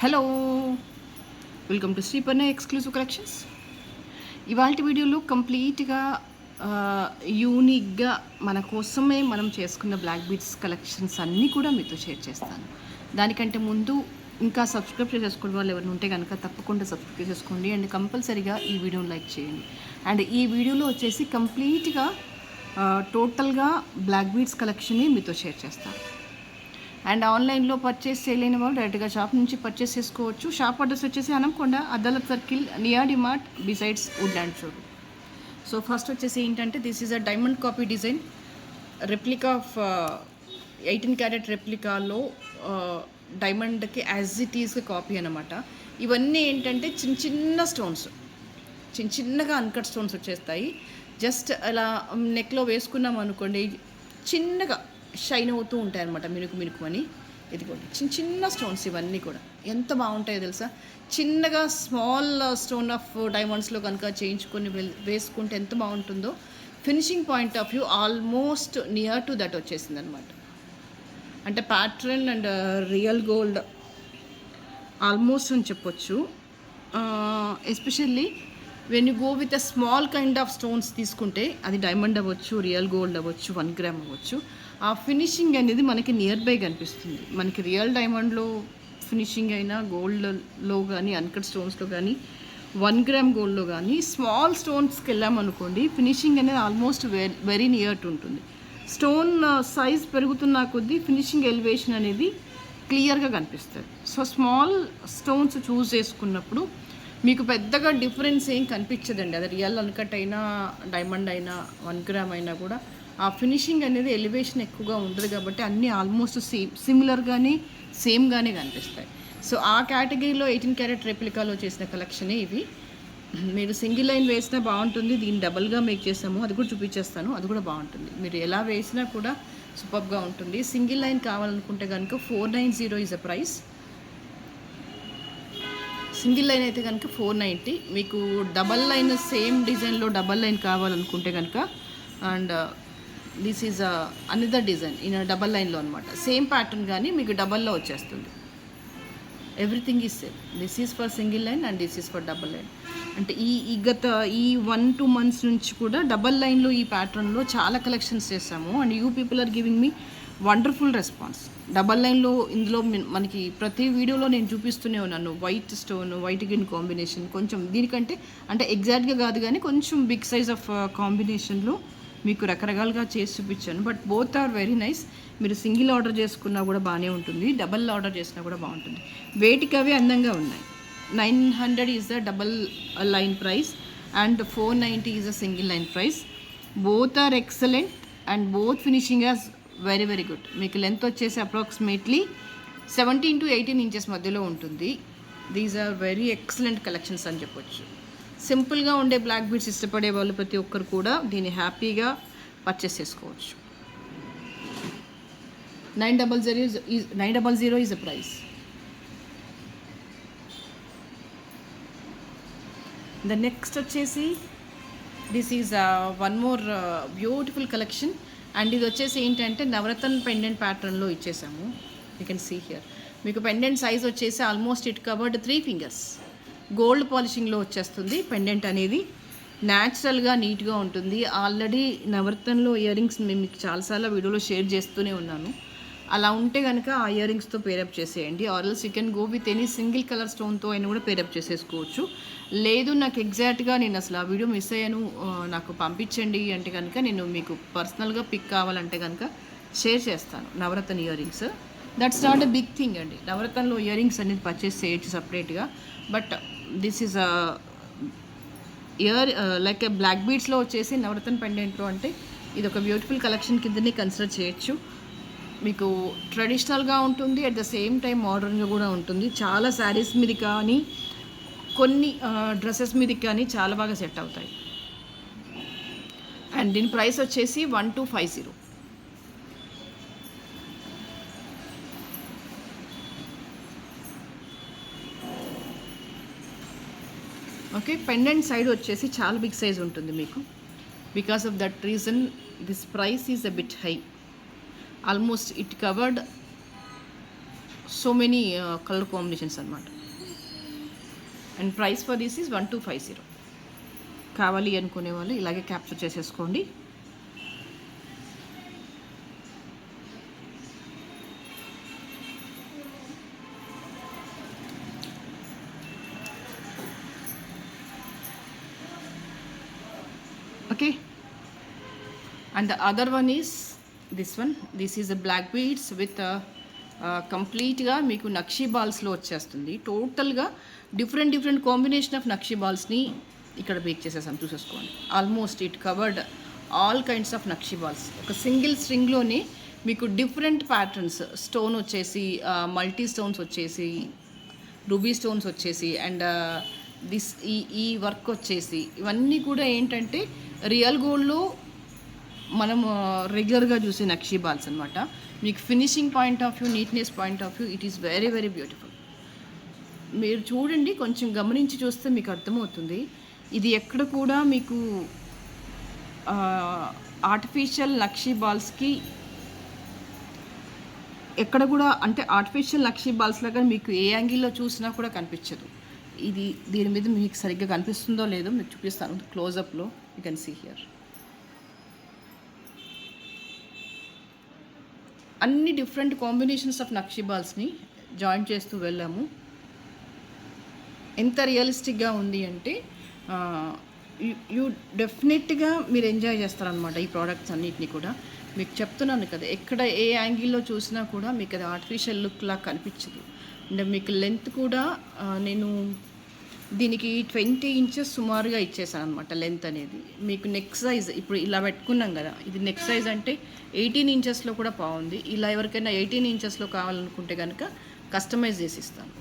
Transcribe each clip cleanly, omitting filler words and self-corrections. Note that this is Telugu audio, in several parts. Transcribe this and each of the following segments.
Hello, welcome to Sriparna exclusive collections. ఇవాళ వీడియోలో కంప్లీట్గా యూనిక్గా మన కోసమే మనం చేసుకున్న బ్లాక్ బీడ్స్ కలెక్షన్స్ అన్నీ కూడా మీతో షేర్ చేస్తాను. దానికంటే ముందు ఇంకా సబ్స్క్రైబ్ చేసుకోవడం వాళ్ళు ఎవరైనా ఉంటే కనుక తప్పకుండా సబ్స్క్రైబ్ చేసుకోండి అండ్ కంపల్సరీగా ఈ వీడియోని లైక్ చేయండి. అండ్ ఈ వీడియోలో వచ్చేసి కంప్లీట్గా టోటల్గా బ్లాక్ బీడ్స్ కలెక్షన్ని మీతో షేర్ చేస్తాను. అండ్ ఆన్లైన్లో పర్చేస్ చేయలేని వాళ్ళు డైరెక్ట్గా షాప్ నుంచి పర్చేస్ చేసుకోవచ్చు. షాప్ అడ్రస్ వచ్చేసి Hanamkonda, Adalat circle, near DMart, besides Woodland showroom. So first వచ్చేసి ఏంటంటే this is a diamond copy design, replica of 18 carat రెప్లికాలో డైమండ్కి యాజ్ ఇట్ ఈస్గా కాపీ అనమాట. ఇవన్నీ ఏంటంటే చిన్న చిన్న స్టోన్స్, చిన్నగా అన్కట్ స్టోన్స్ వచ్చేస్తాయి. జస్ట్ అలా నెక్లో వేసుకున్నాం అనుకోండి, చిన్నగా షైన్ అవుతూ ఉంటాయి అనమాట, మినుకు అని. ఇదిగోండి చిన్న స్టోన్స్, ఇవన్నీ కూడా ఎంత బాగుంటాయో తెలుసా. చిన్నగా స్మాల్ స్టోన్ ఆఫ్ డైమండ్స్లో కనుక చేయించుకొని వేసుకుంటే ఎంత బాగుంటుందో. Finishing point of view almost near to that వచ్చేసింది అనమాట. అంటే pattern and real gold almost అని చెప్పొచ్చు. Especially when you go with a small kind of stones తీసుకుంటే, అది డైమండ్ అవ్వచ్చు, రియల్ గోల్డ్ అవ్వచ్చు, 1 గ్రామ్ అవ్వచ్చు, ఆ ఫినిషింగ్ అనేది మనకి నియర్ బై కనిపిస్తుంది. మనకి రియల్ డైమండ్లో ఫినిషింగ్ అయినా, గోల్డ్లో కానీ, అన్కట్ స్టోన్స్లో కానీ, 1 గ్రామ్ గోల్డ్లో కానీ, స్మాల్ స్టోన్స్కి వెళ్ళామనుకోండి, ఫినిషింగ్ అనేది ఆల్మోస్ట్ వెరీ నియర్ టు ఉంటుంది. స్టోన్ సైజ్ పెరుగుతున్న కొద్దీ ఫినిషింగ్ ఎలివేషన్ అనేది క్లియర్గా కనిపిస్తుంది. సో స్మాల్ స్టోన్స్ చూస్ చేసుకున్నప్పుడు మీకు పెద్దగా డిఫరెన్స్ ఏం కనిపించదండి. అది రియల్ అన్కట్ అయినా, డైమండ్ అయినా, 1 గ్రామ్ అయినా కూడా ఆ ఫినిషింగ్ అనేది ఎలివేషన్ ఎక్కువగా ఉంటుంది కాబట్టి అన్నీ ఆల్మోస్ట్ సిమిలర్గానే, సేమ్గానే కనిపిస్తాయి. సో ఆ కేటగిరీలో 18 క్యారెట్ రెప్లికాలో చేసిన కలెక్షనే ఇవి. మీరు సింగిల్ లైన్ వేసినా బాగుంటుంది, దీన్ని డబల్గా మేక్ చేసాము, అది కూడా చూపించేస్తాను, అది కూడా బాగుంటుంది. మీరు ఎలా వేసినా కూడా సూపర్గా ఉంటుంది. సింగిల్ లైన్ కావాలనుకుంటే కనుక 490 is a price. Single line అయితే కనుక 490. మీకు డబల్ లైన్ సేమ్ డిజైన్లో డబల్ లైన్ కావాలనుకుంటే కనుక, and this is another design in double లైన్లో అనమాట. సేమ్ ప్యాటర్న్ కానీ మీకు డబల్లో వచ్చేస్తుంది. Everything is same. This is for single line and this is for double line. అంటే గత 1-2 మంత్స్ నుంచి కూడా డబల్ లైన్లో ఈ ప్యాటర్న్లో చాలా కలెక్షన్స్ చేశాము. And you people are giving me wonderful response. Double లైన్లో ఇందులో మనకి ప్రతి వీడియోలో నేను చూపిస్తూనే ఉన్నాను. White stone, white green combination, కొంచెం దీనికంటే అంటే ఎగ్జాక్ట్గా కాదు కానీ కొంచెం బిగ్ సైజ్ ఆఫ్ కాంబినేషన్లో మీకు రకరకాలుగా చేసి చూపించాను. But both are very nice. మీరు సింగిల్ ఆర్డర్ చేసుకున్నా కూడా బాగానే ఉంటుంది, డబల్ ఆర్డర్ చేసినా కూడా బాగుంటుంది. వేటికి అవి అందంగా ఉన్నాయి. 900 is the double line price and 490 is the single line price. Both are excellent and both finishing as very very good. మీకు లెంత్ వచ్చేసి అప్రాక్సిమేట్లీ 17 to 18 ఇంచెస్ మధ్యలో ఉంటుంది. These are very excellent collections అని చెప్పొచ్చు. సింపుల్గా ఉండే బ్లాక్ బీడ్స్ ఇష్టపడే వాళ్ళు ప్రతి ఒక్కరు కూడా దీన్ని హ్యాపీగా పర్చేస్ చేసుకోవచ్చు. 900 is a price. The next వచ్చేసి this is one more beautiful collection. And ఇది వచ్చేసి ఏంటంటే నవరత్న పెండెంట్ ప్యాటర్న్లో ఇచ్చేసాము. You can see here. మీకు పెండెంట్ సైజ్ వచ్చేసి almost it covered 3 fingers. Gold పాలిషింగ్లో వచ్చేస్తుంది. పెండెంట్ అనేది న్యాచురల్గా నీట్గా ఉంటుంది. ఆల్రెడీ నవరత్నంలో ఇయర్ రింగ్స్ మేము మీకు చాలాసార్లు వీడియోలో షేర్ చేస్తూనే ఉన్నాను. అలా ఉంటే కనుక ఆ ఇయర్ రింగ్స్తో పేరప్ చేసేయండి. Or else you can go with any single colour స్టోన్తో అయినా కూడా పేరప్ చేసేసుకోవచ్చు. లేదు నాకు ఎగ్జాక్ట్గా నేను అసలు ఆ వీడియో మిస్ అయ్యాను, నాకు పంపించండి అంటే కనుక నేను మీకు పర్సనల్గా పిక్ కావాలంటే కనుక షేర్ చేస్తాను. Navaratna ear rings that's not a big thing అండి. నవరత్నంలో ఇయర్ రింగ్స్ అనేది పర్చేస్ చేయొచ్చు సపరేట్గా. But this is like black బీడ్స్లో వచ్చేసి నవరత్న పెండెంట్లో అంటే ఇది ఒక బ్యూటిఫుల్ కలెక్షన్ కిందనే కన్సిడర్ చేయొచ్చు. మీకు ట్రెడిషనల్గా ఉంటుంది, అట్ ద సేమ్ టైం మోడర్న్గా కూడా ఉంటుంది. చాలా శారీస్ మీద కానీ, కొన్ని డ్రెస్సెస్ మీదకి కానీ చాలా బాగా సెట్ అవుతాయి. అండ్ దీని ప్రైస్ వచ్చేసి 1250. ఓకే, పెండెంట్ సైడ్ వచ్చేసి చాలా బిగ్ సైజ్ ఉంటుంది మీకు. Because of that reason this price is a bit high. Almost it covered so many colour combinations అనమాట. And price for this is 1250. కావాలి అనుకునే వాళ్ళు ఇలాగే క్యాప్చర్ చేసేసుకోండి. Okay, and the other one is this one. This is a black beads with కంప్లీట్గా మీకు నక్షీ బాల్స్లో వచ్చేస్తుంది. టోటల్గా డిఫరెంట్ కాంబినేషన్ ఆఫ్ నక్షీ బాల్స్ని ఇక్కడ బేక్ చేసేసాం, చూసేసుకోండి. Almost it covered all kinds of nakshi balls. ఒక సింగిల్ స్ట్రింగ్లోనే మీకు డిఫరెంట్ ప్యాటర్న్స్, స్టోన్ వచ్చేసి మల్టీ స్టోన్స్ వచ్చేసి, రూబీ స్టోన్స్ వచ్చేసి, అండ్ ఈ వర్క్ వచ్చేసి, ఇవన్నీ కూడా ఏంటంటే రియల్ గోల్డ్లో మనం రెగ్యులర్గా చూసే నక్షీ బాల్స్ అనమాట. మీకు finishing point of view, neatness point of view, it is very very beautiful. మీరు చూడండి, కొంచెం గమనించి చూస్తే మీకు అర్థమవుతుంది. ఇది ఎక్కడ కూడా మీకు ఆర్టిఫిషియల్ నక్షీ బాల్స్కి ఎక్కడ కూడా, అంటే ఆర్టిఫిషియల్ నక్షీ బాల్స్ లాగా మీకు ఏ యాంగిల్లో చూసినా కూడా కనిపించదు. ఇది దీని మీద మీకు సరిగ్గా కనిపిస్తుందో లేదో మీకు చూపిస్తాను క్లోజప్లో. యూ కెన్ సీ హియర్ అన్ని డిఫరెంట్ కాంబినేషన్స్ ఆఫ్ నక్షీ బాల్స్ని జాయిన్ చేస్తూ వెళ్ళాము. ఎంత రియలిస్టిక్గా ఉంది అంటే యూ డెఫినెట్గా మీరు ఎంజాయ్ చేస్తారనమాట ఈ ప్రోడక్ట్స్ అన్నిటిని కూడా. మీకు చెప్తున్నాను కదా, ఎక్కడ ఏ యాంగిల్లో చూసినా కూడా మీకు అది ఆర్టిఫిషియల్ లుక్ లాగా కనిపించదు. అంటే మీకు లెంత్ కూడా నేను దీనికి 20 inches సుమారుగా ఇచ్చేసాను అనమాట లెంత్ అనేది. మీకు నెక్ సైజ్ ఇప్పుడు ఇలా పెట్టుకున్నాం కదా, ఇది నెక్ సైజ్ అంటే 18 inchesలో కూడా బాగుంది. ఇలా ఎవరికైనా 18 inchesలో కావాలనుకుంటే కనుక కస్టమైజ్ చేసి ఇస్తాను.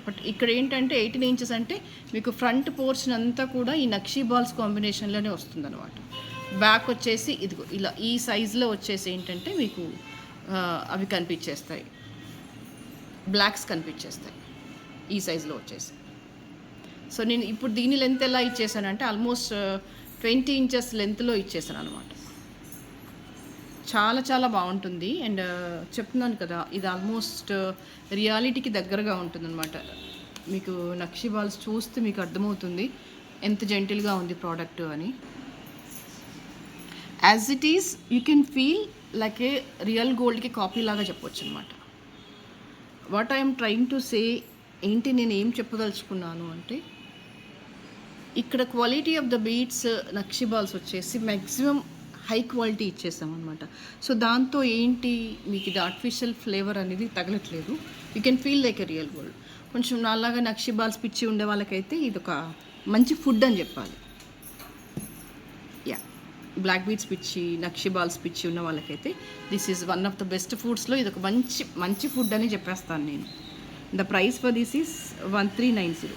బట్ ఇక్కడ ఏంటంటే 18 inches అంటే మీకు ఫ్రంట్ పోర్షన్ అంతా కూడా ఈ నక్షీ బాల్స్ కాంబినేషన్లోనే వస్తుంది అనమాట. బ్యాక్ వచ్చేసి ఇదిగో ఇలా ఈ సైజులో వచ్చేసి ఏంటంటే మీకు అవి కనిపించేస్తాయి, బ్లాక్స్ కనిపించేస్తాయి ఈ సైజులో వచ్చేసి. సో నేను ఇప్పుడు దీని లెంత్ ఎలా ఇచ్చేసానంటే ఆల్మోస్ట్ 20 inches లెంత్లో ఇచ్చేసాను అనమాట. చాలా చాలా బాగుంటుంది. అండ్ చెప్తున్నాను కదా, ఇది ఆల్మోస్ట్ రియాలిటీకి దగ్గరగా ఉంటుంది అనమాట. మీకు నక్షీ బాల్స్ చూస్తే మీకు అర్థమవుతుంది ఎంత జెంటిల్గా ఉంది ప్రోడక్ట్ అని. As it is you can feel like a real గోల్డ్కి కాపీ లాగా చెప్పొచ్చు అనమాట. What I'm trying to say ఏంటి, నేను ఏం చెప్పదలుచుకున్నాను అంటే, ఇక్కడ quality of the beads nakshi balls వచ్చేసి మ్యాక్సిమం హై క్వాలిటీ ఇచ్చేసామన్నమాట. సో దాంతో ఏంటి మీకు ఇది ఆర్టిఫిషియల్ ఫ్లేవర్ అనేది తగలట్లేదు. You can feel like a real gold. కొంచెం నాలాగా నక్షీ బాల్స్ పిచ్చి ఉండే వాళ్ళకైతే ఇది ఒక మంచి ఫుడ్ అని చెప్పాలి. యా, బ్లాక్ బీడ్స్ పిచ్చి, నక్షీ బాల్స్ పిచ్చి ఉన్న వాళ్ళకైతే this is one of the best ఫుడ్స్లో ఇది ఒక మంచి ఫుడ్ అని చెప్పేస్తాను నేను. The price for this is 1390.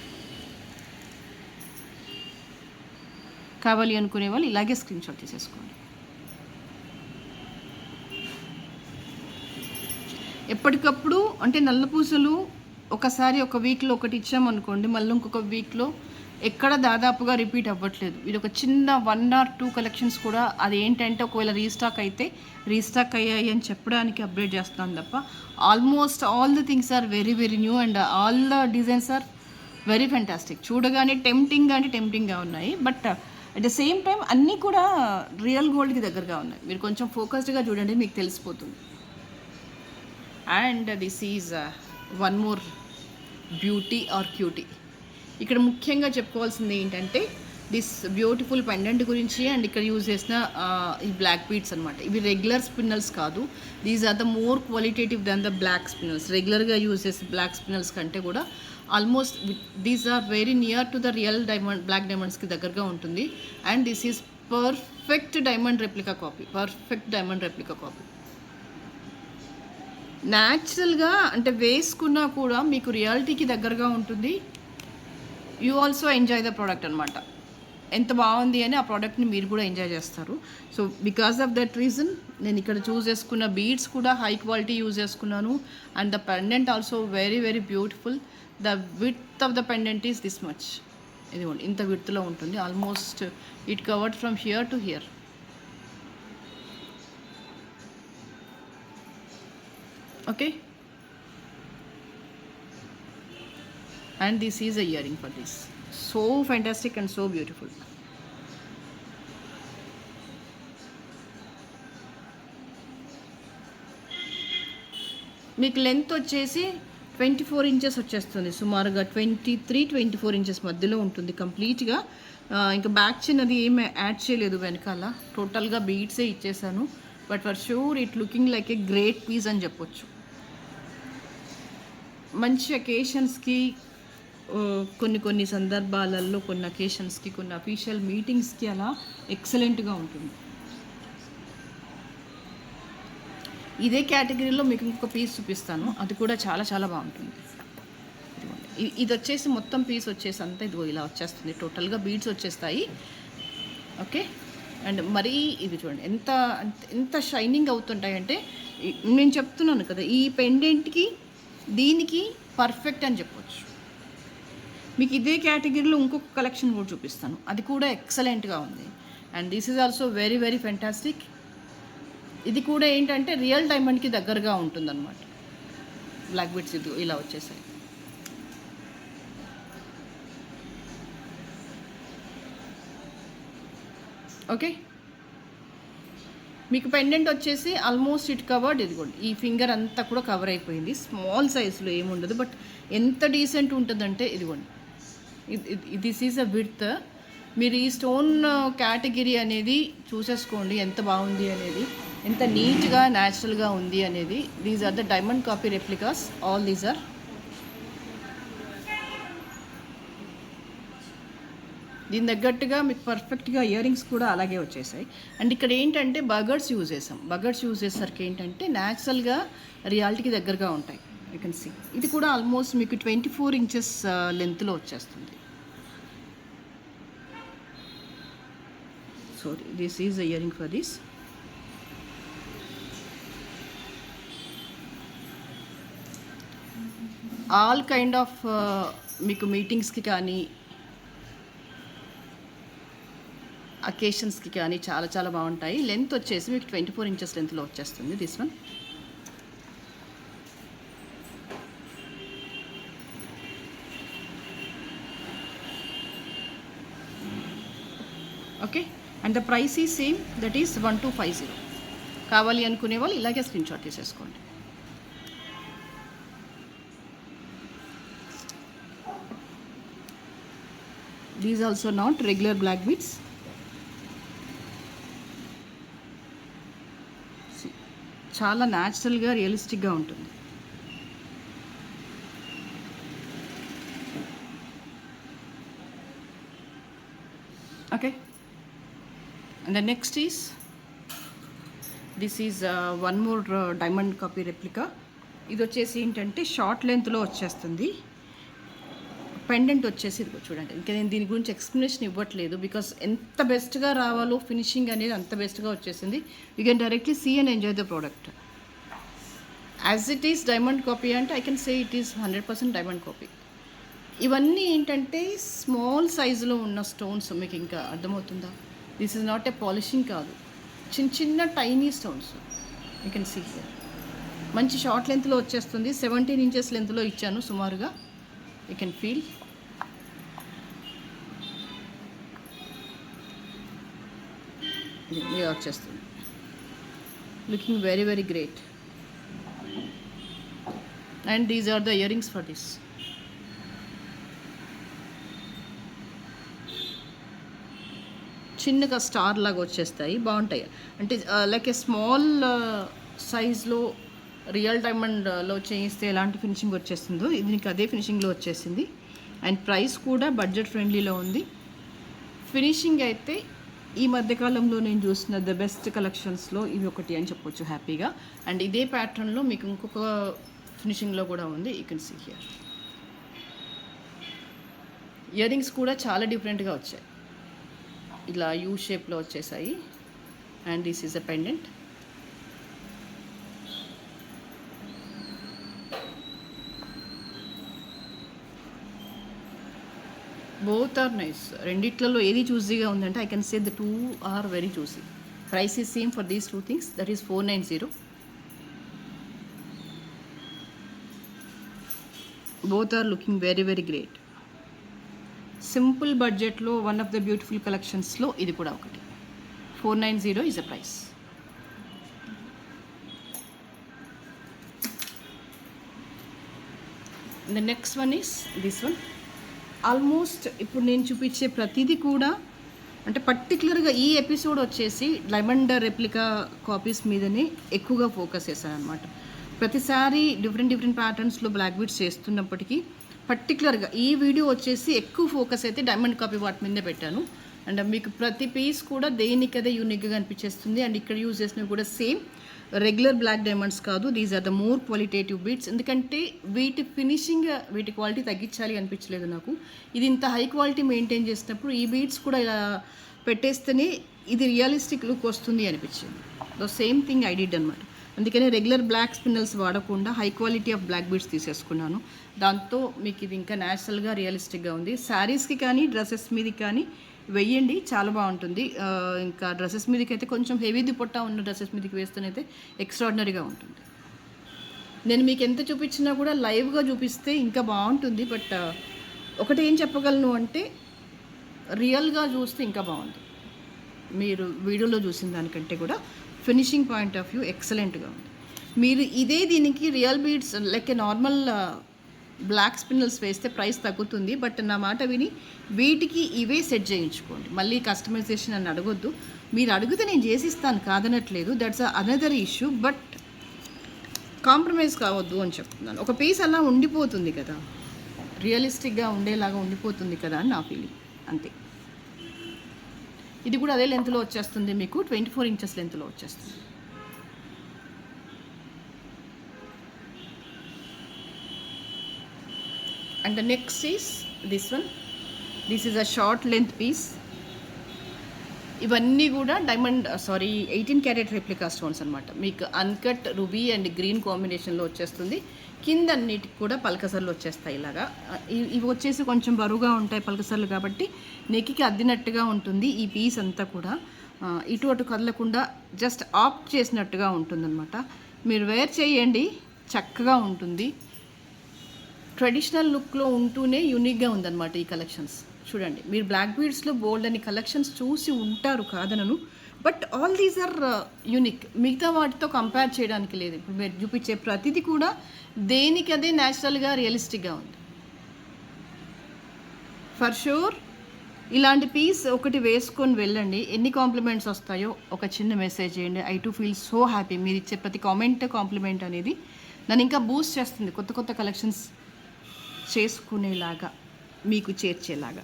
కావాలి అనుకునే వాళ్ళు ఇలాగే స్క్రీన్ షాట్ తీసేసుకోండి. ఎప్పటికప్పుడు అంటే నల్ల పూసలు ఒకసారి ఒక వీక్లో ఒకటి ఇచ్చామనుకోండి, మళ్ళీ ఇంకొక వీక్లో ఎక్కడ దాదాపుగా రిపీట్ అవ్వట్లేదు. ఇది ఒక చిన్న 1 or 2 కలెక్షన్స్ కూడా అది ఏంటంటే ఒకవేళ రీస్టాక్ అయితే రీస్టాక్ అయ్యాయి అని చెప్పడానికి అప్డేట్ చేస్తున్నాను తప్ప almost all the things are very very new and all the designs are very fantastic. చూడగానే టెంప్టింగ్గా ఉన్నాయి, but at the same time అన్నీ కూడా రియల్ గోల్డ్కి దగ్గరగా ఉన్నాయి. మీరు కొంచెం ఫోకస్డ్గా చూడండి, మీకు తెలిసిపోతుంది. And this is one more beauty or cutie. ఇక్కడ ముఖ్యంగా చెప్పుకోవాల్సింది ఏంటంటే దిస్ బ్యూటిఫుల్ పెండెంట్ గురించి. అండ్ ఇక్కడ యూజ్ చేసిన ఈ బ్లాక్ బీడ్స్ అనమాట. ఇవి రెగ్యులర్ స్పిన్నల్స్ కాదు, these are the more qualitative than the black spinels. రెగ్యులర్గా యూజ్ చేసే బ్లాక్ స్పిన్నల్స్ కంటే కూడా almost these are very near to the real diamond, black డైమండ్స్కి దగ్గరగా ఉంటుంది. And this is perfect diamond replica copy. న్యాచురల్గా అంటే వేసుకున్నా కూడా మీకు రియాలిటీకి దగ్గరగా ఉంటుంది. You also enjoy the product అనమాట. ఎంత బాగుంది అని ఆ ప్రోడక్ట్ని మీరు కూడా ఎంజాయ్ చేస్తారు. So because of that reason నేను ఇక్కడ చూస్ చేసుకున్న బీడ్స్ కూడా హై క్వాలిటీ యూజ్ చేసుకున్నాను. And the pendant also very very beautiful. The width of the pendant is this much. ఇదిగోండి, ఇంత విడ్త్లో ఉంటుంది. Almost it covered from here to hear. Okay, And this is a earring for this. So fantastic and so beautiful. మీకు లెంత్ వచ్చేసి 24 ఇంచెస్ వచ్చేస్తుంది, సుమారుగా 23-24 ఇంచెస్ మధ్యలో ఉంటుంది కంప్లీట్గా. ఇంకా బ్యాక్ చిన్నది ఏమి యాడ్ చేయలేదు వెనకాల, టోటల్గా బీడ్సే ఇచ్చేసాను. But for sure it looking like a great piece అని చెప్పొచ్చు. మంచి అకేషన్స్కి, కొన్ని సందర్భాలలో, కొన్ని అకేషన్స్కి, కొన్ని అఫీషియల్ మీటింగ్స్కి అలా ఎక్సలెంట్గా ఉంటుంది. ఇదే కేటగిరీలో మీకు ఇంకొక పీస్ చూపిస్తాను, అది కూడా చాలా చాలా బాగుంటుంది. ఇది వచ్చేసి మొత్తం పీస్ వచ్చేసి అంతా ఇదిగో ఇలా వచ్చేస్తుంది, టోటల్గా బీడ్స్ వచ్చేస్తాయి. ఓకే, అండ్ మరీ ఇది చూడండి ఎంత ఎంత షైనింగ్ అవుతుంటాయంటే, నేను చెప్తున్నాను కదా ఈ పెండెంట్కి దీనికి పర్ఫెక్ట్ అని చెప్పొచ్చు. మీకు ఇదే కేటగిరీలో ఇంకొక కలెక్షన్ కూడా చూపిస్తాను, అది కూడా ఎక్సలెంట్గా ఉంది. And this is also very very fantastic. ఇది కూడా ఏంటంటే రియల్ డైమండ్కి దగ్గరగా ఉంటుందన్నమాట. బ్లాక్ బీడ్స్ ఇది ఇలా వచ్చేసాయి. ఓకే, మీకు పెండెంట్ వచ్చేసి ఆల్మోస్ట్ ఇట్ కవర్డ్. ఇదిగోండి ఈ ఫింగర్ అంతా కూడా కవర్ అయిపోయింది. స్మాల్ సైజులో ఏముండదు, బట్ ఎంత డీసెంట్ ఉంటుందంటే ఇదిగోండి దిస్ ఈజ్ అ విడ్త్. మీరు ఈ స్టోన్ కేటగిరీ అనేది చూసేసుకోండి ఎంత బాగుంది అనేది, ఎంత నీట్గా న్యాచురల్గా ఉంది అనేది. These are the diamond copy replicas, all these are. దీని తగ్గట్టుగా మీకు పర్ఫెక్ట్గా ఇయర్ రింగ్స్ కూడా అలాగే వచ్చేసాయి. అండ్ ఇక్కడ ఏంటంటే బగర్స్ యూజ్ చేసాం. బగర్స్ యూజ్ చేసేసరికి ఏంటంటే న్యాచురల్గా రియాలిటీకి దగ్గరగా ఉంటాయి. యూ కెన్ సీ ఇది కూడా ఆల్మోస్ట్ మీకు 24 ఇంచెస్ లెంత్లో వచ్చేస్తుంది. So this is a earring for this. All kind of మీకు మీటింగ్స్కి కానీ అకేషన్స్కి కానీ చాలా చాలా బాగుంటాయి. లెంత్ వచ్చేసి మీకు 24 ఇంచెస్ లెంత్లో వచ్చేస్తుంది this one. Okay, and the price is same, that is 1250. కావాలి అనుకునే వాళ్ళు ఇలాగే స్క్రీన్ షాట్ తీసేసుకోండి. These also not regular black beads. చాలా న్యాచురల్గా రియలిస్టిక్గా ఉంటుంది. Okay, and the next is this is one more diamond copy replica. ఇది వచ్చేసి ఏంటంటే షార్ట్ లెంత్లో వచ్చేస్తుంది. పెండెంట్ వచ్చేసి ఇదిగో చూడండి. ఇంకా నేను దీని గురించి ఎక్స్ప్లెనేషన్ ఇవ్వట్లేదు, బికాస్ ఎంత బెస్ట్గా రావాలో ఫినిషింగ్ అనేది అంత బెస్ట్గా వచ్చేసింది. You can directly see and enjoy the product. As it is diamond copy అంటే I can say it is 100% diamond copy. ఇవన్నీ ఏంటంటే స్మాల్ సైజులో ఉన్న స్టోన్స్. మీకు ఇంకా అర్థమవుతుందా? This is not a polishing కాదు, చిన్న చిన్న tiny stones. You can see here. మంచి షార్ట్ లెంత్లో వచ్చేస్తుంది. 17 ఇంచెస్ లెంత్లో ఇచ్చాను సుమారుగా. You can feel. ఇలా వచ్చేస్తుంది, looking very very great. And these are the ear rings for this. చిన్నగా స్టార్ లాగా వచ్చేస్తాయి, బాగుంటాయి. అంటే లైక్ ఏ స్మాల్ సైజ్లో రియల్ డైమండ్లో చేయిస్తే ఎలాంటి ఫినిషింగ్ వచ్చేస్తుందో ఇది నీకు అదే ఫినిషింగ్లో వచ్చేసింది. అండ్ ప్రైస్ కూడా బడ్జెట్ ఫ్రెండ్లీలో ఉంది. ఫినిషింగ్ అయితే ఈ మధ్యకాలంలో నేను చూసిన ద బెస్ట్ కలెక్షన్స్లో ఇవి ఒకటి అని చెప్పొచ్చు హ్యాపీగా. అండ్ ఇదే ప్యాటర్న్లో మీకు ఇంకొక ఫినిషింగ్లో కూడా ఉంది. You can see here. Ear rings కూడా చాలా డిఫరెంట్గా వచ్చాయి, ఇలా యూ షేప్లో వచ్చేసాయి. And this is a pendant. Both are nice. రెండిట్లలో ఏది చూసీగా ఉందంటే I can say the 2 are very choosy. Price is same for these 2 things, that is 490. Both are looking very very great. Simple బడ్జెట్లో వన్ ఆఫ్ ద బ్యూటిఫుల్ కలెక్షన్స్లో ఇది కూడా ఒకటి. 490 is the price. The next one is this one. Almost ఇప్పుడు నేను చూపించే ప్రతిదీ కూడా అంటే పర్టికులర్గా ఈ ఎపిసోడ్ వచ్చేసి డైమండ్ రెప్లికా కాపీస్ మీదనే ఎక్కువగా ఫోకస్ చేశాను అనమాట. ప్రతిసారి డిఫరెంట్ ప్యాటర్న్స్లో బ్లాక్ బీడ్స్ చేస్తున్నప్పటికీ పర్టికులర్గా ఈ వీడియో వచ్చేసి ఎక్కువ ఫోకస్ అయితే డైమండ్ కాపీ వాటి మీదే పెట్టాను. అండ్ మీకు ప్రతి పీస్ కూడా దేనికదే యూనిక్గా అనిపించేస్తుంది. అండ్ ఇక్కడ యూజ్ చేసినవి కూడా సేమ్ రెగ్యులర్ బ్లాక్ డైమండ్స్ కాదు, these are the more qualitative beads. ఎందుకంటే వీటి ఫినిషింగ్, వీటి క్వాలిటీ తగ్గించాలి అనిపించలేదు నాకు. ఇది ఇంత హై క్వాలిటీ మెయింటైన్ చేసినప్పుడు ఈ బీడ్స్ కూడా ఇలా పెట్టేస్తేనే ఇది రియలిస్టిక్ లుక్ వస్తుంది అనిపించింది. The same thing I did అనమాట. అందుకని రెగ్యులర్ బ్లాక్ స్పిన్నల్స్ వాడకుండా high quality of black beads తీసేసుకున్నాను. దాంతో మీకు ఇది ఇంకా న్యాచురల్గా రియలిస్టిక్గా ఉంది. శారీస్కి కానీ డ్రెస్సెస్ మీదకి కానీ వెయ్యండి, చాలా బాగుంటుంది. ఇంకా డ్రెస్సెస్ మీదకి అయితే కొంచెం హెవీ దుపట్టా ఉన్న డ్రెస్సెస్ మీదకి వేస్తేనైతే ఎక్స్ట్రాడినరీగా ఉంటుంది. నేను మీకు ఎంత చూపించినా కూడా లైవ్గా చూపిస్తే ఇంకా బాగుంటుంది. బట్ ఒకటి ఏం చెప్పగలను అంటే రియల్గా చూస్తే ఇంకా బాగుంది. మీరు వీడియోలో చూసిన దానికంటే కూడా ఫినిషింగ్ పాయింట్ ఆఫ్ వ్యూ ఎక్సలెంట్గా ఉంది. మీరు ఇదే దీనికి real beads like normal black spinels వేస్తే ప్రైస్ తగ్గుతుంది. బట్ నా మాట విని వీటికి ఇవే సెట్ చేయించుకోండి. మళ్ళీ కస్టమైజేషన్ అని అడగొద్దు. మీరు అడిగితే నేను చేసిస్తాను, కాదనట్లేదు. That's another issue. But compromise కావద్దు అని చెప్తున్నాను. ఒక పీస్ అలా ఉండిపోతుంది కదా, రియలిస్టిక్గా ఉండేలాగా ఉండిపోతుంది కదా అని నా ఫీలింగ్, అంతే. ఇది కూడా అదే లెంత్లో వచ్చేస్తుంది, మీకు 24 ఇంచెస్ లెంత్లో వచ్చేస్తుంది. And the next is this one. This is a short length piece. ఇవన్నీ కూడా డైమండ్ 18 క్యారెట్ రెప్లికా స్టోన్స్ అనమాట. మీకు అన్కట్ రూబీ అండ్ గ్రీన్ కాంబినేషన్లో వచ్చేస్తుంది. కింద అన్నిటికి కూడా పలకసర్లు వచ్చేస్తాయి. ఇలాగా ఇవి వచ్చేసి కొంచెం బరువుగా ఉంటాయి పలకసర్లు, కాబట్టి నెక్కి అద్దినట్టుగా ఉంటుంది. ఈ పీస్ అంతా కూడా ఇటు అటు కదలకుండా జస్ట్ ఆఫ్ చేసినట్టుగా ఉంటుందన్నమాట. మీరు వేర్ చేయండి, చక్కగా ఉంటుంది. ట్రెడిషనల్ లుక్లో ఉంటూనే యూనిక్గా ఉందన్నమాట ఈ కలెక్షన్స్. చూడండి, మీరు బ్లాక్ బీడ్స్లో బోల్డ్ అని కలెక్షన్స్ చూసి ఉంటారు, కాదనను. But all these are unique. మిగతా వాటితో కంపేర్ చేయడానికి లేదు. ఇప్పుడు మీరు చూపించే ప్రతిదీ కూడా దేనికి అదే న్యాచురల్గా రియలిస్టిక్గా ఉంది. ఫర్ షూర్ ఇలాంటి పీస్ ఒకటి వేసుకొని వెళ్ళండి. ఎన్ని కాంప్లిమెంట్స్ వస్తాయో ఒక చిన్న మెసేజ్ చేయండి. I to feel so happy. మీరు ఇచ్చే ప్రతి కాంప్లిమెంట్ అనేది నన్ను ఇంకా బూస్ట్ చేస్తుంది, కొత్త కలెక్షన్స్ చేసుకునేలాగా, మీకు చేర్చేలాగా.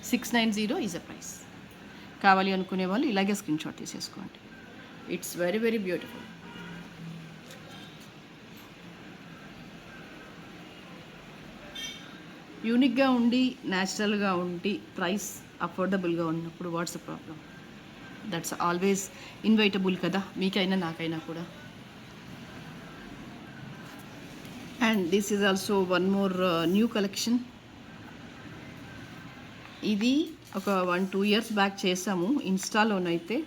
690 ఈజ్ అ ప్రైస్. కావాలి అనుకునే వాళ్ళు ఇలాగే స్క్రీన్ షాట్ తీసేసుకోండి. It's very very beautiful. యూనిక్గా ఉండి న్యాచురల్గా ఉండి ప్రైస్ అఫోర్డబుల్గా ఉన్నప్పుడు what's the problem? That's always inevitable కదా, మీకైనా నాకైనా కూడా. And this is also one more new collection. ఇది ఒక 1-2 ఇయర్స్ బ్యాక్ చేసాము ఇన్స్టాలోనైతే.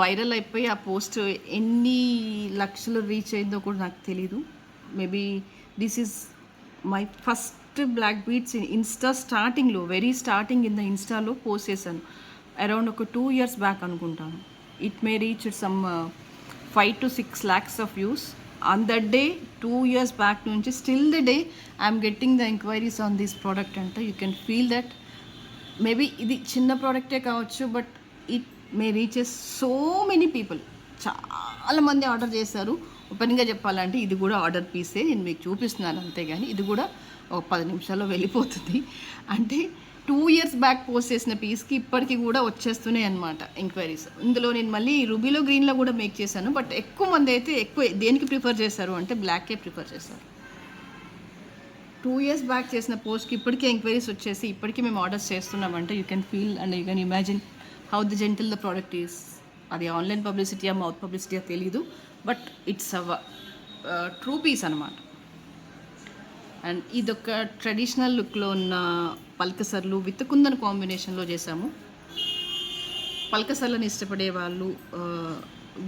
వైరల్ అయిపోయి ఆ పోస్ట్ ఎన్ని లక్షలు రీచ్ అయిందో కూడా నాకు తెలీదు. Maybe this is my first black beads in Insta. స్టార్టింగ్లో వెరీ స్టార్టింగ్ ఇన్ ద ఇన్స్టాలో పోస్ట్ చేశాను. అరౌండ్ ఒక 2 ఇయర్స్ బ్యాక్ అనుకుంటాను. It may reach some 5 to 6 lakhs of views. On that day, 2 years back nunchi still the day I am getting the inquiries on this product anta. You can feel that maybe idi chinna product e kavachu, but it may reaches so many people. చాలా మంది ఆర్డర్ చేశారు. ఓపెన్గా చెప్పాలంటే ఇది కూడా ఆర్డర్ పీసే. నేను మీకు చూపిస్తున్నాను అంతే, కానీ ఇది కూడా ఒక 10 నిమిషాల్లో వెళ్ళిపోతుంది. అంటే 2 ఇయర్స్ బ్యాక్ పోస్ట్ చేసిన పీస్కి ఇప్పటికీ కూడా వచ్చేస్తున్నాయి అనమాట ఎంక్వైరీస్. ఇందులో నేను మళ్ళీ రూబీలో గ్రీన్లో కూడా మేక్ చేశాను. బట్ ఎక్కువ మంది అయితే దేనికి ప్రిఫర్ చేశారు అంటే బ్లాక్కే ప్రిఫర్ చేశారు. 2 ఇయర్స్ బ్యాక్ చేసిన పోస్ట్కి ఇప్పటికే ఎంక్వైరీస్ వచ్చేసి ఇప్పటికీ మేము ఆర్డర్స్ చేస్తున్నామంటే you can feel and you can imagine how the gentle the product is. అది ఆన్లైన్ పబ్లిసిటీ మౌత్ పబ్లిసిటీ తెలీదు, but it's a true piece అనమాట. అండ్ ఇదొక ట్రెడిషనల్ లుక్లో ఉన్న పల్కసర్లు విత్ కుందన్ కాంబినేషన్లో చేసాము. పల్కసర్లను ఇష్టపడే వాళ్ళు,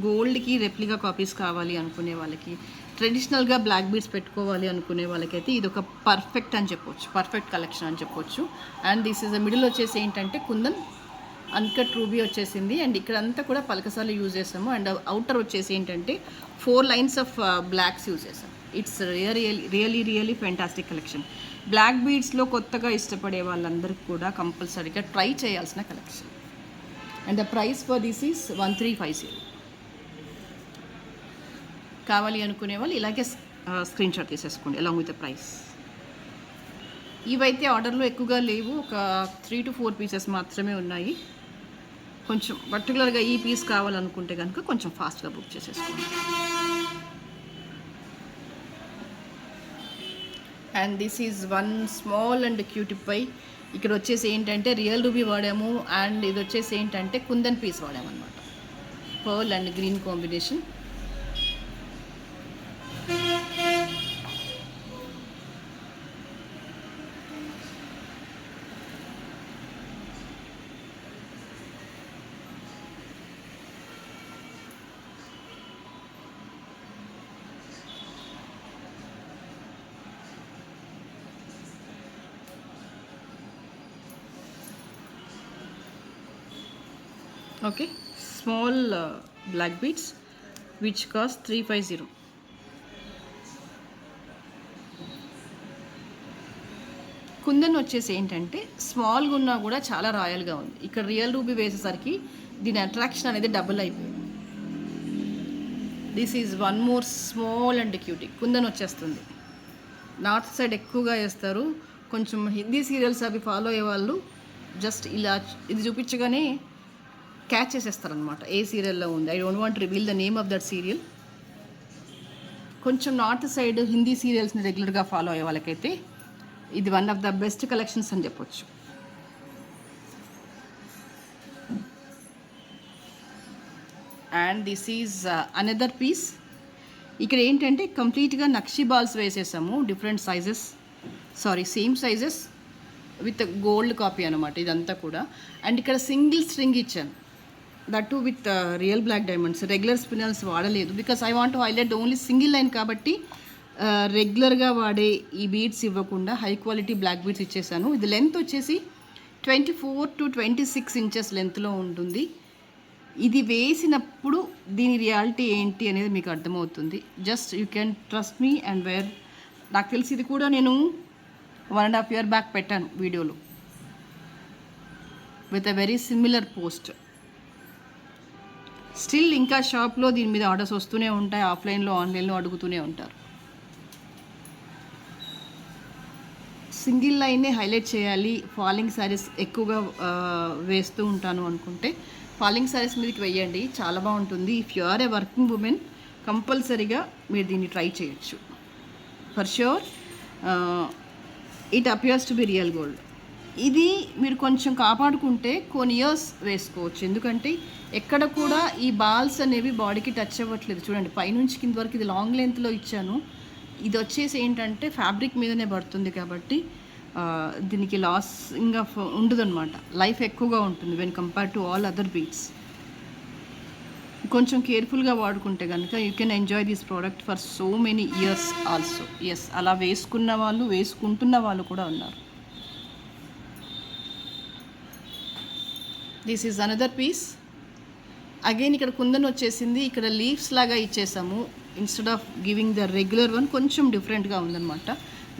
గోల్డ్కి రెప్లికా కాపీస్ కావాలి అనుకునే వాళ్ళకి, ట్రెడిషనల్గా బ్లాక్ బీడ్స్ పెట్టుకోవాలి అనుకునే వాళ్ళకైతే ఇది ఒక పర్ఫెక్ట్ అని చెప్పొచ్చు, పర్ఫెక్ట్ కలెక్షన్ అని చెప్పొచ్చు. అండ్ దిస్ ఇస్ మిడిల్ వచ్చేసి ఏంటంటే కుందన్ అన్కట్ రూబీ వచ్చేసింది. అండ్ ఇక్కడంతా కూడా పలకసాలు యూజ్ చేసాము. అండ్ అవుటర్ వచ్చేసి ఏంటంటే 4 లైన్స్ ఆఫ్ బ్లాక్స్ యూజ్ చేసాము. It's really fantastic collection. Black బీడ్స్లో కొత్తగా ఇష్టపడే వాళ్ళందరికీ కూడా కంపల్సరీగా ట్రై చేయాల్సిన collection. And the price for this is 1350. కావాలి అనుకునే వాళ్ళు ఇలాగే స్క్రీన్ షాట్ తీసేసుకోండి అలాంగ్ విత్ ద ప్రైస్. ఇవైతే ఆర్డర్లో ఎక్కువగా లేవు, ఒక 3 to 4 పీసెస్ మాత్రమే ఉన్నాయి. కొంచెం పర్టికులర్గా ఈ పీస్ కావాలనుకుంటే కనుక కొంచెం ఫాస్ట్గా బుక్ చేసేసుకోండి. And this is one small and cute pie. ఇక్కడ వచ్చేసి ఏంటంటే రియల్ రూబీ వాడాము. అండ్ ఇది వచ్చేసి ఏంటంటే కుందన్ పీస్ వాడాము అనమాట. Pearl and green combination. Okay, small black beads which cost 350. Kundan వచ్చేసి ఏంటంటే స్మాల్గా ఉన్నా కూడా చాలా రాయల్గా ఉంది. ఇక్కడ రియల్ రూబీ వేసేసరికి దీని అట్రాక్షన్ అనేది డబుల్ అయిపోయింది. This is one more small and cutie kundan వచ్చేస్తుంది. నార్త్ సైడ్ ఎక్కువగా వేస్తారు. కొంచెం హిందీ సీరియల్స్ అవి ఫాలో అయ్యే వాళ్ళు జస్ట్ ఇలా ఇది చూపించగానే క్యాచ్ చేసేస్తారనమాట ఏ సీరియల్లో ఉంది. I don't want reveal the name of that serial. కొంచెం నార్త్ సైడ్ హిందీ సీరియల్స్ని రెగ్యులర్గా ఫాలో అయ్యే వాళ్ళకైతే ఇది one of the best collections అని చెప్పొచ్చు. And this is another piece. ఇక్కడ ఏంటంటే కంప్లీట్గా నక్షి బాల్స్ వేసేసాము, different sizes, same sizes with gold copy అనమాట ఇదంతా కూడా. అండ్ ఇక్కడ సింగిల్ స్ట్రింగ్ ఇచ్చాను, that to with real black diamonds. Regular spinels వాడలేదు because I want to highlight only single line కాబట్టి రెగ్యులర్గా వాడే ఈ బీడ్స్ ఇవ్వకుండా హై క్వాలిటీ బ్లాక్ బీడ్స్ ఇచ్చేసాను. ఇది లెంత్ వచ్చేసి 24 to 26 ఇంచెస్ లెంత్లో ఉంటుంది. ఇది వేసినప్పుడు దీని రియాలిటీ ఏంటి అనేది మీకు అర్థమవుతుంది. Just you can trust me and wear. నాకు తెలిసి ఇది కూడా నేను 1.5 years బ్యాక్ పెట్టాను వీడియోలో with a very similar post. Still ఇంకా షాప్లో దీని మీద ఆర్డర్స్ వస్తూనే ఉంటాయి, ఆఫ్లైన్లో ఆన్లైన్లో అడుగుతూనే ఉంటారు. సింగిల్ లైన్నే హైలైట్ చేయాలి, ఫాలింగ్ శారీస్ ఎక్కువగా వేస్తూ ఉంటాను అనుకుంటే ఫాలింగ్ శారీస్ మీదకి వేయండి, చాలా బాగుంటుంది. If you are a working women కంపల్సరీగా మీరు దీన్ని ట్రై చేయొచ్చు. For sure it appears to be real gold. ఇది మీరు కొంచెం కాపాడుకుంటే కొన్ని ఇయర్స్ వేసుకోవచ్చు. ఎందుకంటే ఎక్కడ కూడా ఈ బాల్స్ అనేవి బాడీకి టచ్ అవ్వట్లేదు. చూడండి పైనుంచి కింద వరకు ఇది లాంగ్ లెంత్లో ఇచ్చాను. ఇది వచ్చేసి ఏంటంటే ఫ్యాబ్రిక్ మీదనే పడుతుంది కాబట్టి దీనికి లాస్ ఇంకా ఉండదు అనమాట. లైఫ్ ఎక్కువగా ఉంటుంది when compare to all other beads. కొంచెం కేర్ఫుల్గా వాడుకుంటే కనుక you can enjoy this product for so many years also. Yes, అలా వేసుకున్న వాళ్ళు వేసుకుంటున్న వాళ్ళు కూడా ఉన్నారు. This is another piece. Again ఇక్కడ కుందన్ వచ్చేసింది, ఇక్కడ లీవ్స్ లాగా ఇచ్చేసాము. Instead of giving the regular one కొంచెం డిఫరెంట్గా ఉందన్నమాట.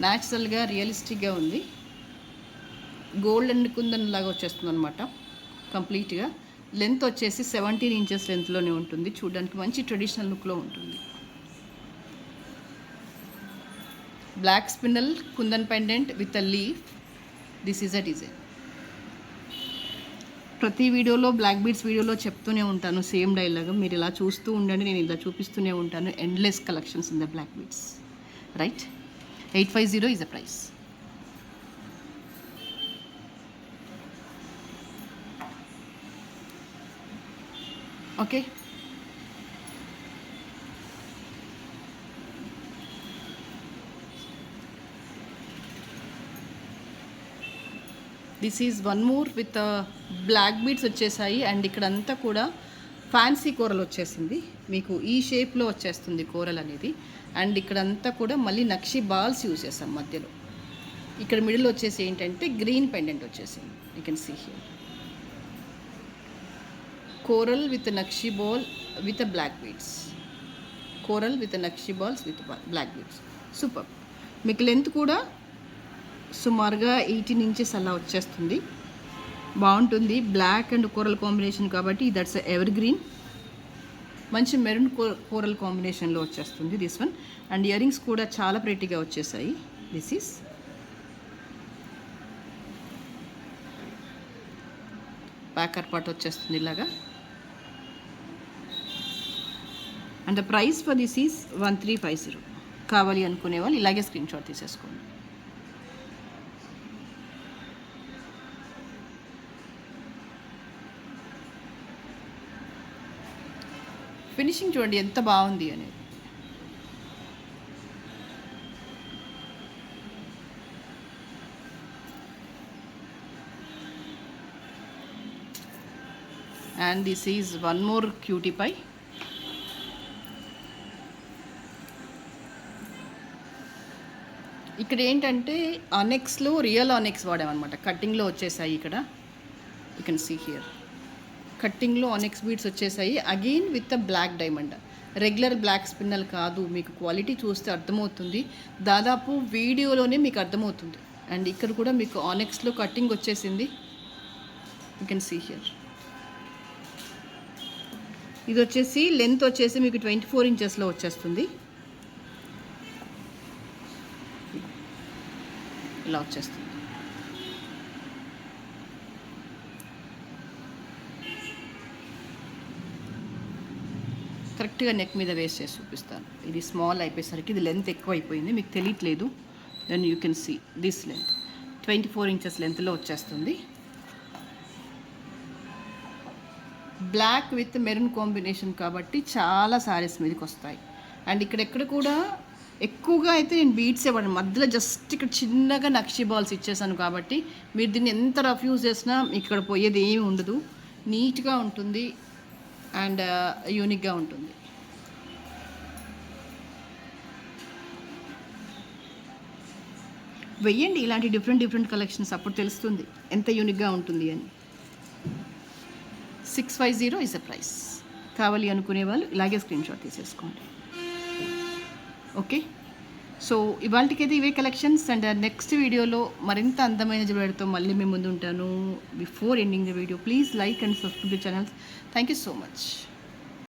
న్యాచురల్గా రియలిస్టిక్గా ఉంది. గోల్డ్ అండ్ కుందన్ లాగా వచ్చేస్తుంది అనమాట కంప్లీట్గా. లెంత్ వచ్చేసి 17 ఇంచెస్ లెంత్లోనే ఉంటుంది. చూడడానికి మంచి ట్రెడిషనల్ లుక్లో ఉంటుంది. Black spinel kundan pendant with a leaf. This is a design. ప్రతి వీడియోలో బ్లాక్ బీడ్స్ వీడియోలో చెప్తూనే ఉంటాను సేమ్ డైలాగ్. మీరు ఇలా చూస్తూ ఉండండి, నేను ఇలా చూపిస్తూనే ఉంటాను. Endless collections in the black beads. Right, 850 is the price. Okay. This is one more with black beads వచ్చేసాయి. అండ్ ఇక్కడంతా కూడా ఫ్యాన్సీ కూరలు వచ్చేసింది మీకు, ఈ షేప్లో వచ్చేస్తుంది కూరలు అనేది. అండ్ ఇక్కడంతా కూడా మళ్ళీ నక్షి బాల్స్ యూజ్ చేస్తాం మధ్యలో. ఇక్కడ మిడిల్ వచ్చేసి ఏంటంటే గ్రీన్ పెండెంట్ వచ్చేసింది. You can see here coral with nakshi ball with black beads, coral with nakshi balls with black beads. Super. మీకు లెంత్ కూడా సుమారుగా 18 ఇంచెస్ అలా వచ్చేస్తుంది. బాగుంటుంది. బ్లాక్ అండ్ కోరల్ కాంబినేషన్ కాబట్టి దట్స్ ఎవర్ గ్రీన్. మంచి మెరూన్ కోరల్ కాంబినేషన్లో వచ్చేస్తుంది this one. And ear rings కూడా చాలా ప్రెట్టీగా వచ్చేసాయి. దిస్ ఈస్ ప్యాకర్ పార్ట్ వచ్చేస్తుంది ఇలాగా. And the price for this is 1350. కావాలి అనుకునే వాళ్ళు ఇలాగే స్క్రీన్ షాట్ తీసేసుకోండి. ఫినిషింగ్ చూడండి ఎంత బాగుంది అనేది. And this is one more cutie pie. ఇక్కడ ఏంటంటే ఆనెక్స్లో రియల్ ఆనెక్స్ వాడామన్నమాట. కట్టింగ్లో వచ్చేసాయి ఇక్కడ. యూ కెన్ సీ హియర్ కట్టింగ్లో ఆనెక్స్ బీడ్స్ వచ్చేసాయి. Again with black diamond. Regular black spinel కాదు. మీకు క్వాలిటీ చూస్తే అర్థమవుతుంది. దాదాపు వీడియోలోనే మీకు అర్థమవుతుంది. అండ్ ఇక్కడ కూడా మీకు ఆనెక్స్లో కట్టింగ్ వచ్చేసింది. You can see here. ఇది వచ్చేసి లెంత్ వచ్చేసి మీకు 24 ఇంచెస్లో వచ్చేస్తుంది. ఇలా వచ్చేస్తుంది. కరెక్ట్గా నెక్ మీద వేస్ట్ చేసి చూపిస్తాను. ఇది స్మాల్ అయిపోయేసరికి ఇది లెంత్ ఎక్కువ అయిపోయింది, మీకు తెలియట్లేదు. Then you can see this length 24 inches లెంత్లో వచ్చేస్తుంది. బ్లాక్ విత్ మెరూన్ కాంబినేషన్ కాబట్టి చాలా శారీస్ మీదకి వస్తాయి. అండ్ ఇక్కడెక్కడ కూడా ఎక్కువగా అయితే నేను బీట్స్ ఇవ్వను, మధ్యలో జస్ట్ ఇక్కడ చిన్నగా నక్షి బాల్స్ ఇచ్చేసాను కాబట్టి మీరు దీన్ని ఎంత రఫ్ యూజ్ చేసినా ఇక్కడ పోయేది ఏమి ఉండదు. నీట్గా ఉంటుంది అండ్ యూనిక్గా ఉంటుంది. వెయ్యండి ఇలాంటి డిఫరెంట్ కలెక్షన్స్, అప్పుడు తెలుస్తుంది ఎంత యూనిక్గా ఉంటుంది అని. 650 ఇస్ ద ప్రైస్. కావాలి అనుకునే వాళ్ళు ఇలాగే స్క్రీన్ షాట్ తీసేసుకోండి. ఓకే, సో ఇవాళకైతే ఇవే కలెక్షన్స్. అండ్ నెక్స్ట్ వీడియోలో మరింత అందమైన జ్యువెలరీతో మళ్ళీ మేము ముందు ఉంటాను. Before ending the video please like and subscribe the channels. Thank you so much.